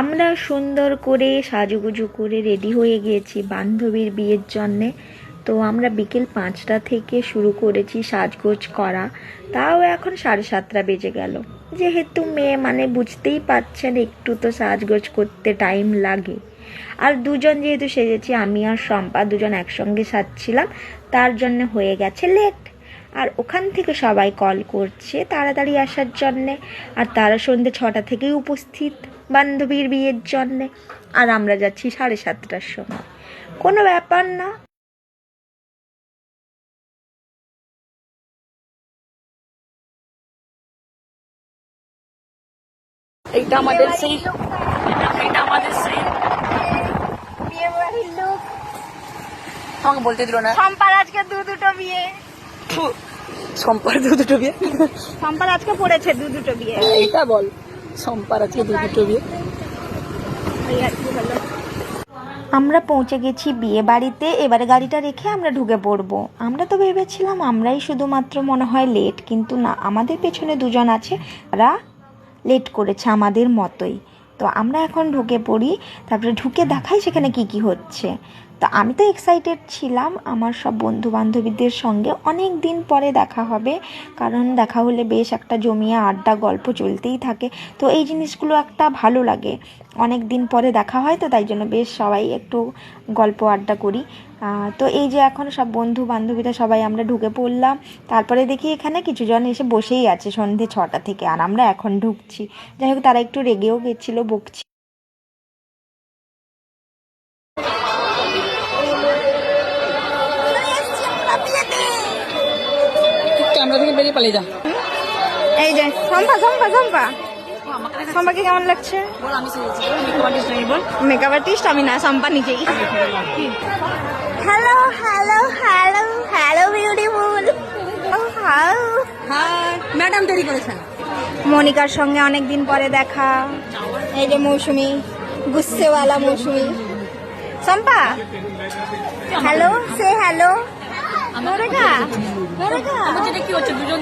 আমরা সুন্দর করে সাজুগুজু করে রেডি হয়ে গিয়েছি বান্ধবীর বিয়ের জন্যে। তো আমরা বিকেল 5টা থেকে শুরু করেছি সাজগোজ করা, তাও এখন 7:30 বেজে গেল। যেহেতু মেয়ে মানে বুঝতেই পারছেন একটু তো সাজগোজ করতে টাইম লাগে। আর দুজন যেহেতু সেজেছি, আমি আর শম্পা দুজন একসঙ্গে সাজছিলাম, তার জন্য হয়ে গেছে লেট। আর ওখান থেকে সবাই কল করছে তাড়াতাড়ি আসার জন্যে, আর তারা সন্ধ্যে 6টা থেকেই উপস্থিত বান্ধবীর বিয়ের জন্যে। আর আমরা যাচ্ছি 7:30টার সময়। কোনো ব্যাপার না। এইটা আমাদের সেই বিয়ে বাড়ির লোক। আমাকে বলতে দিল না। শম্পার আজকে দুটো বিয়ে। সম্পার দুটো বিয়ে। শম্পার আজকে পড়েছে দুটো বিয়ে। এইটা বল, সম্পার আজকে দুটো বিয়ে। আমরা পৌঁছে গেছি বিয়ে বাড়িতে। এবারে গাড়িটা রেখে আমরা ঢুকে পড়বো। আমরা তো ভেবেছিলাম আমরাই শুধুমাত্র মনে হয় লেট, কিন্তু না, আমাদের পেছনে দুজন আছে, তারা লেট করেছে আমাদের মতোই। তো আমরা এখন ঢুকে পড়ি, তারপরে ঢুকে দেখাই সেখানে কি কি হচ্ছে। তো আমি তো এক্সাইটেড ছিলাম, আমার সব বন্ধু বান্ধবীদের সঙ্গে অনেক দিন পরে দেখা হবে, কারণ দেখা হলে বেশ একটা জমিয়ে আড্ডা গল্প চলতেই থাকে। তো এই জিনিসগুলো একটা ভালো লাগে, অনেক দিন পরে দেখা হয়, তো তাই জন্য বেশ সবাই একটু গল্প আড্ডা করি। তো এই যে এখন সব বন্ধু বান্ধবীরা সবাই আমরা ঢুকে পড়লাম। তারপরে দেখি এখানে কিছু জন এসে বসেই আছে সন্ধে 6টা থেকে, আর আমরা এখন ঢুকছি। যাই হোক, তারা একটু রেগেও গেছিলো, বকছি। ক্যামেরা থেকে বেরিয়ে পালিয়ে যা। এই যে শম্পা শম্পা শম্পা শম্পাকে কেমন লাগছে? বল, আমি মেকআপ আর্টিস্ট নেই। বল, মেকআপ আর্টিস্ট আমি না, শম্পা নিজেই। Hello hello hello hello beautiful. High madam, দেরি করেছেন। মনিকার সঙ্গে অনেক দিন পরে দেখা। এই যে মৌসুমি, গুস্সেওয়ালা মৌসুমি। শম্পা হ্যালো, সে হ্যালো। কি হচ্ছে দুজন